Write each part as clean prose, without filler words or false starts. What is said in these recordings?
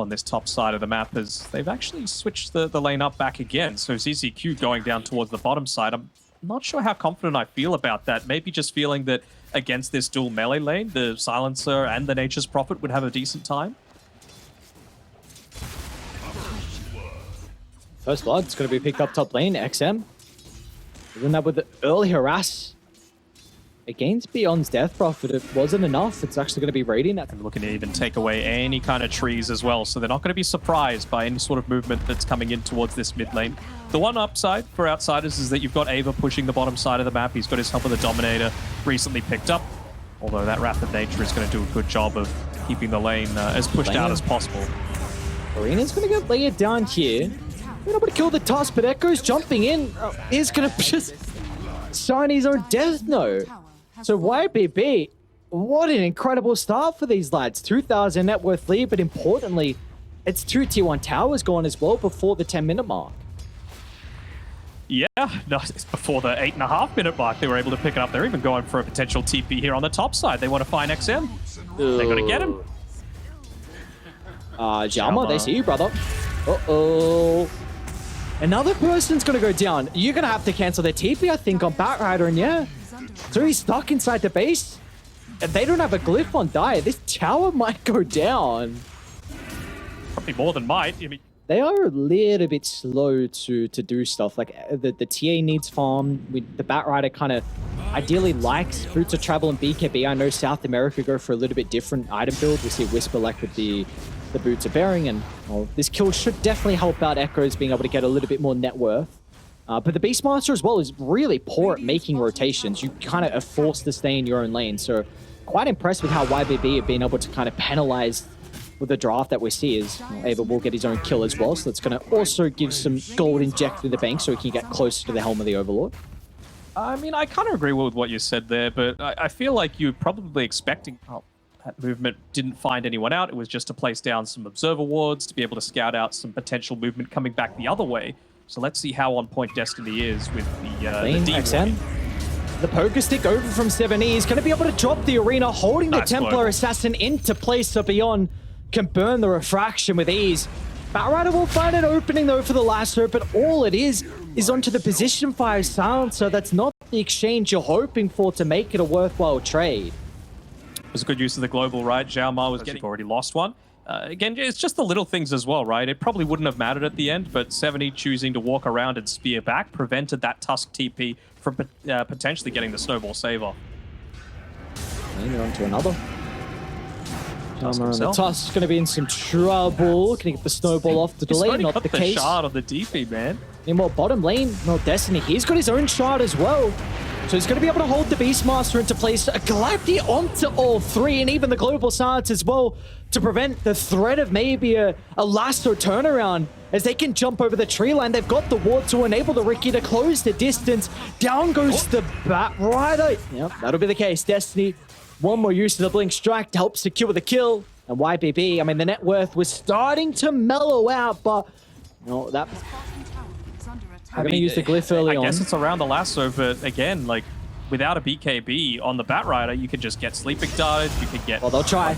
on this top side of the map as they've actually switched the lane up back again. So ZZQ going down towards the bottom side. I'm not sure how confident I feel about that. Maybe just feeling that against this dual melee lane, the Silencer and the Nature's Prophet would have a decent time. First blood's going to be picked up top lane, XM. Doing that with the early harass. Against Beyond's Death Prophet, it wasn't enough. It's actually going to be Radiant. And looking to even take away any kind of trees as well, so they're not going to be surprised by any sort of movement that's coming in towards this mid lane. The one upside for outsiders is that you've got Ava pushing the bottom side of the map. He's got his help with the Dominator recently picked up, although that Wrath of Nature is going to do a good job of keeping the lane as pushed out as possible. Arena's going to get layered down here. We're able to kill the Tusk, but Echo's jumping in. Is going to just sign his own death note. So YBB, what an incredible start for these lads. 2,000 net worth lead, but importantly, it's 2 tier 1 towers gone as well before the 10-minute mark. Yeah, no, it's before the 8.5-minute mark they were able to pick it up. They're even going for a potential TP here on the top side. They want to find XM. They're going to get him. Jama, they see you, brother. Uh-oh. Another person's going to go down. You're going to have to cancel their TP, I think, on Batrider, and yeah. So he's stuck inside the base. And they don't have a glyph on Dire. This tower might go down. Probably more than might. I mean, they are a little bit slow to do stuff. Like the TA needs farm. The Batrider kind of ideally likes Boots of Travel and BKB. I know South America go for a little bit different item build. We see Whisperlek with the Boots of Bearing. And well, this kill should definitely help out Echoes being able to get a little bit more net worth. But the Beastmaster as well is really poor at making rotations. You kind of are forced to stay in your own lane. So quite impressed with how YBB have been able to kind of penalize with the draft that we see is Ava will get his own kill as well. So that's going to also give some gold injected in the bank so he can get closer to the Helm of the Overlord. I mean, I kind of agree with what you said there, but I feel like you're probably expecting... Oh, that movement didn't find anyone out. It was just to place down some observer wards to be able to scout out some potential movement coming back the other way. So let's see how on point Destiny is with the XM. The poker stick over from 7E. He's going to be able to drop the arena, holding the Templar Assassin into place so Beyond can burn the refraction with ease. Batrider will find an opening though for the lasso, but all it is onto the position fire silencer. That's not the exchange you're hoping for to make it a worthwhile trade. It was a good use of the global, right? Zhao Ma was getting already lost one. Again, it's just the little things as well, right? It probably wouldn't have mattered at the end, but 70 choosing to walk around and spear back prevented that Tusk TP from potentially getting the snowball save off. And on to another. The Tusk's going to be in some trouble. Can he get the snowball off the delay? Not the case. Shard on the DP, man. Meanwhile, bottom lane, no Destiny. He's got his own shard as well. So he's going to be able to hold the Beastmaster into place. A Galacti onto all three, and even the Global Silence as well, to prevent the threat of maybe a lasso turnaround as they can jump over the tree line. They've got the ward to enable the Riki to close the distance. Down goes the Batrider. Yep, that'll be the case. Destiny, one more use of the Blink Strike to help secure the kill. And YBB, I mean, the net worth was starting to mellow out, but no, that... I'm going to use the glyph early on. I guess it's around the lasso, but again, like, without a BKB on the Batrider, you could just get sleeping darted, you could get... Well, they'll try.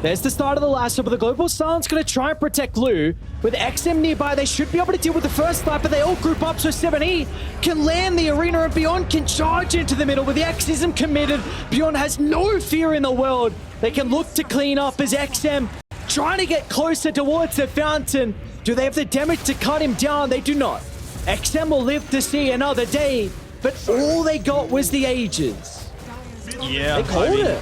There's the start of the lasso, but the Global Silence going to try and protect Lou. With XM nearby, they should be able to deal with the first fight, but they all group up, so 7E can land the arena, and Beyond can charge into the middle with the Xism committed. Beyond has no fear in the world. They can look to clean up as XM trying to get closer towards the fountain. Do they have the damage to cut him down? They do not. XM will live to see another day, but all they got was the Ages. Yeah, they called it.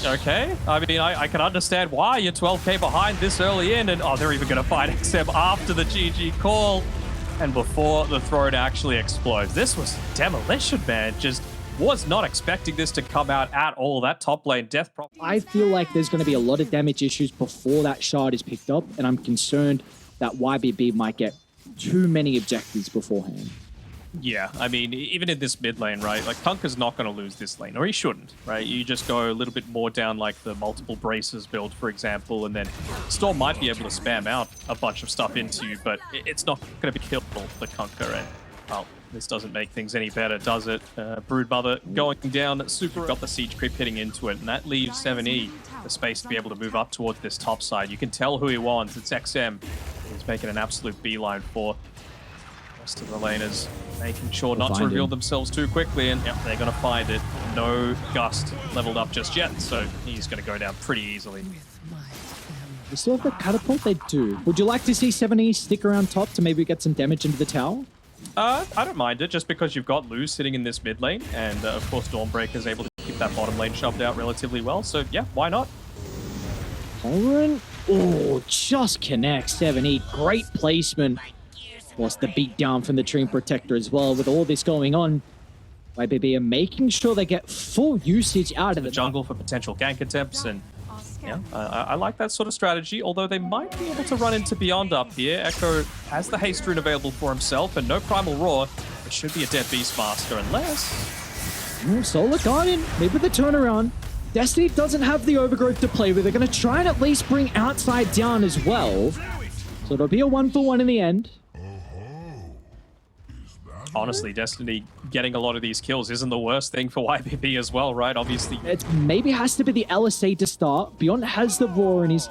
Okay. I mean, I can understand why you're 12k behind this early in, and they're even going to fight XM after the GG call and before the throne actually explodes. This was demolition, man. Just was not expecting this to come out at all. That top lane death prop. I feel like there's going to be a lot of damage issues before that shard is picked up, and I'm concerned that YBB might get too many objectives beforehand. Yeah, I mean, even in this mid lane, right? Like, Kunker's not going to lose this lane, or he shouldn't, right? You just go a little bit more down, like, the multiple braces build, for example, and then Storm might be able to spam out a bunch of stuff into you, but it's not going to be killable for Kunker. And Well, this doesn't make things any better, does it? Broodmother going down, super got the siege creep hitting into it, and that leaves 7E the space to be able to move up towards this top side. You can tell who he wants. It's XM. He's making an absolute beeline for the rest of the laners, making sure not to reveal themselves too quickly, and yep, they're going to find it. No Gust leveled up just yet, so he's going to go down pretty easily. They still have the catapult? They do. Would you like to see 7E stick around top to maybe get some damage into the tower? I don't mind it, just because you've got Lu sitting in this mid lane, and of course Dawnbreaker is able to keep that bottom lane shoved out relatively well, so yeah, why not? Horan, oh, just connects 7E. Great placement. Was the beat down from the Treant Protector as well. With all this going on, YBB are making sure they get full usage out of the jungle for potential gank attempts, and yeah, I like that sort of strategy, although they might be able to run into Beyond up here. Echo has the haste rune available for himself, and no Primal Roar. It should be a dead Beastmaster, unless... Solar Guardian, maybe the turnaround. Destiny doesn't have the overgrowth to play with. They're going to try and at least bring outside down as well. So it'll be a 1-for-1 in the end. Honestly, Destiny getting a lot of these kills isn't the worst thing for YBB as well, right? Obviously. It maybe has to be the LSA to start. Beyond has the Roar and he's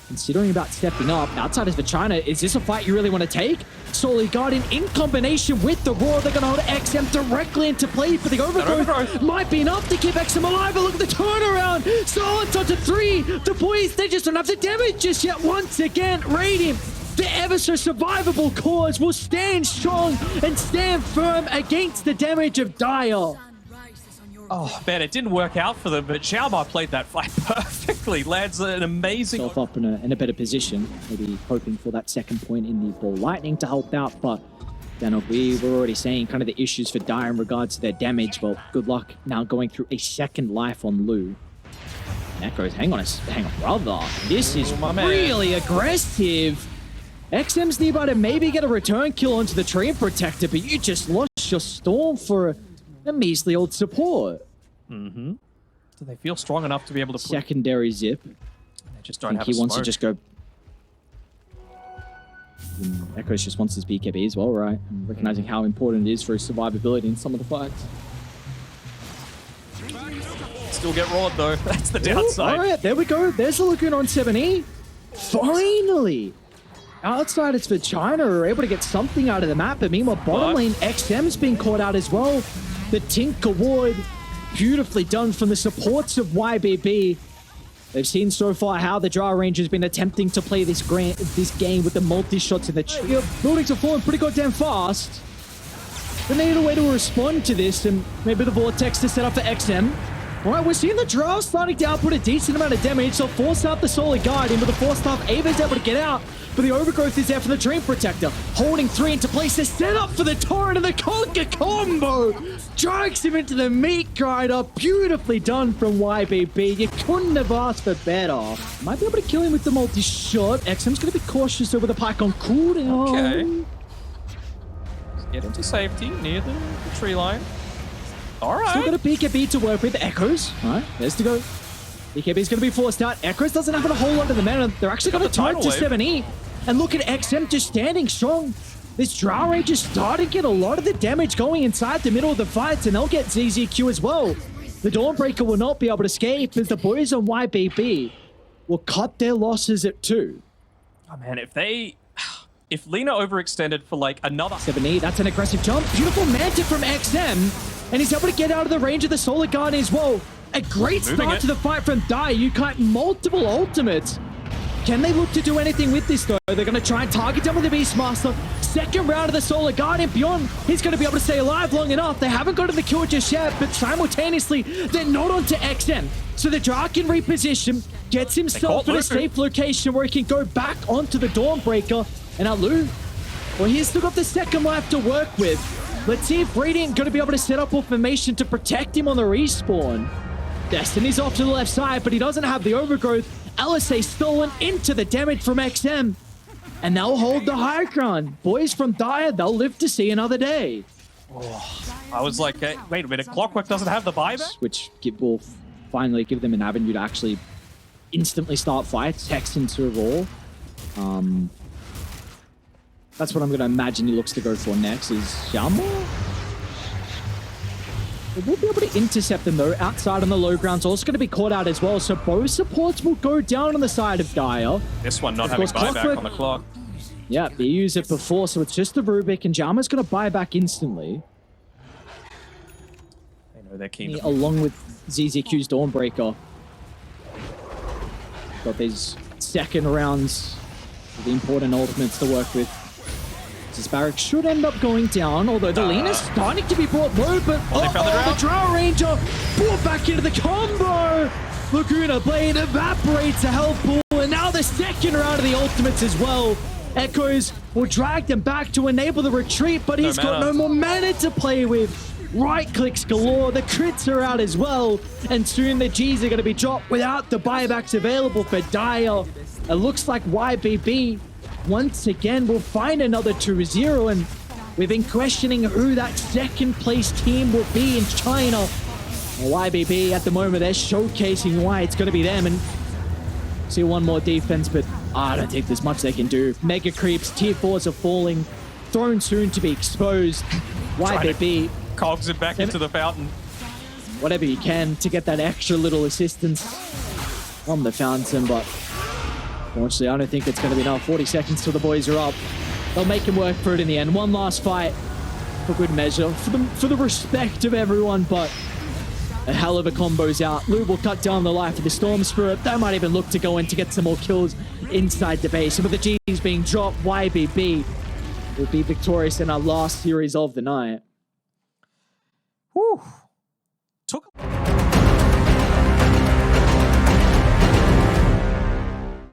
considering about stepping up. Outsiders for China, is this a fight you really want to take? Solar Guardian in combination with the Roar, they're going to hold XM directly into play for the overgrowth. Might be enough to keep XM alive, but look at the turnaround. Silence onto 3. The boys, they just don't have the damage just yet. Once again, Radiant, the ever so survivable cause, will stand strong and stand firm against the damage of Dire. Oh man, it didn't work out for them, but Xiaoma played that fight perfectly. Lands an amazing... Up in a better position, maybe hoping for that second point in the ball lightning to help out, but then we were already saying kind of the issues for Dire in regards to their damage. Well, good luck now going through a second life on Lu. Echoes, hang on, brother. This is really aggressive. XM's nearby to maybe get a return kill onto the Treant Protector, but you just lost your Storm for a measly old support. Mm-hmm. Do they feel strong enough to be able to put... Secondary zip. They just don't have he wants to just go... Echoes just wants his BKB as well, right? And recognizing how important it is for his survivability in some of the fights. Still get roared though. That's the downside. All right, there we go. There's a Lagoon on 7E. Finally! Outsiders for China are able to get something out of the map, but meanwhile, bottom lane, XM's been caught out as well. The Tink Award, beautifully done from the supports of YBB. They've seen so far how the Drow Ranger has been attempting to play this game with the multi-shots in the tree. Buildings are falling pretty goddamn fast. They need a way to respond to this, and maybe the Vortex to set up for XM. All right, we're seeing the Drow starting to output a decent amount of damage, so force out the Solar Guardian. With the force staff, Ava's able to get out, but the overgrowth is there for the Treant Protector. Holding 3 into place, to set up for the Torrent and the Conquer combo. Drags him into the meat grinder. Beautifully done from YBB. You couldn't have asked for better. Might be able to kill him with the multi-shot. XM's going to be cautious over the pike on cooldown. Okay. Get into safety near the tree line. All right. Still got a BKB to work with. Echoes. All right, there's to go. BKB is going to be forced out. Echoes doesn't have a whole lot of the mana. They're actually going to turn to 7E. And look at XM just standing strong. This Drow Ranger starting to get a lot of the damage going inside the middle of the fights, and they'll get ZZQ as well. The Dawnbreaker will not be able to escape as the boys on YBB will cut their losses at 2. Oh man, if Lina overextended for like another 7E, that's an aggressive jump. Beautiful Manta from XM, and he's able to get out of the range of the Solar Guardian as well. A great start to the fight from Dai. You kite multiple ultimates. Can they look to do anything with this though? They're going to try and target him with the Beastmaster. Second round of the Solar Guardian. Beyond, he's going to be able to stay alive long enough. They haven't gotten the kill just yet, but simultaneously, they're not onto XM. So the Drow can reposition, gets himself in a safe location where he can go back onto the Dawnbreaker. And now Lu, well, he's still got the second life to work with. Let's see if Radiant going to be able to set up a formation to protect him on the respawn. Destiny's off to the left side, but he doesn't have the overgrowth. LSA stolen into the damage from XM. And they'll hold the high ground. Boys from Dire, they'll live to see another day. Oh, I was like, hey, wait a minute, Clockwork doesn't have the buyback? Which will finally give them an avenue to actually instantly start fights. Hex into Raw. That's what I'm going to imagine he looks to go for next is Xiaomo. They will be able to intercept them though. Outside on the low ground's also going to be caught out as well. So both supports will go down on the side of Dire. This one not having buyback on the clock. Yeah, they used it before, so it's just the Rubik, and Jama's going to buy back instantly. They know they're keen to... Along with ZZQ's Dawnbreaker. Got these second rounds of the important ultimates to work with. This Barrack should end up going down, although the Lena's starting to be brought low, but the Drow Ranger brought back into the combo! Laguna Blade evaporates a health pool, and now the second round of the ultimates as well. Echoes will drag them back to enable the retreat, but he's got no more mana to play with. Right clicks galore, the crits are out as well, and soon the Gs are going to be dropped without the buybacks available for Dire. It looks like YBB once again will find another 2-0, and we've been questioning who that second place team will be in China. YBB at the moment, they're showcasing why it's going to be them, and see one more defense, but I don't think there's much they can do. Mega creeps, tier 4s are falling, throne soon to be exposed. YBB cogs it back into the fountain. Whatever you can to get that extra little assistance on the fountain, but unfortunately I don't think it's going to be enough. 40 seconds till the boys are up. They'll make him work for it in the end. One last fight for good measure, for the respect of everyone, but a hell of a combo's out. Lou will cut down the life of the Storm Spirit. They might even look to go in to get some more kills inside the base. And with the Gs being dropped, YBB will be victorious in our last series of the night. Whew. Took